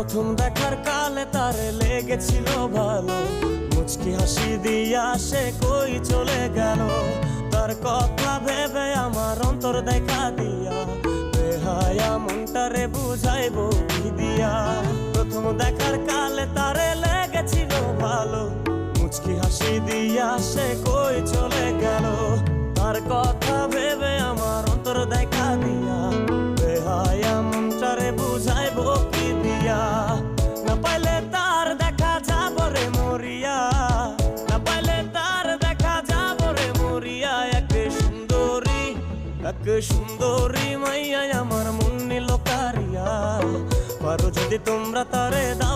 প্রথম দেখার কালে তারে লেগেছিল ভালো, মুচকি হাসি দিয়া সে কই চলে গেল। তার কথা ভেবে আমার অন্তর দেখা দিয়া, বেহায়া মনটারে বুঝাইবো কি দিয়া। প্রথম দেখার কালে তারে লেগেছিল ভালো, মুচকি হাসি দিয়া সে কই চলে গেল। তার কথা ভেবে আমার অন্তর দেখা দিয়া, বেহায়া মনটারে বুঝাইবো কি দিয়া। না পাইলে তার দেখা যাব রে মরিয়া, না পাইলে তার দেখা যাব রে মরিয়া। এক সুন্দরী মাইয়া আমার মন নিল কারিয়া, পারো যদি তোমরা তারে দাও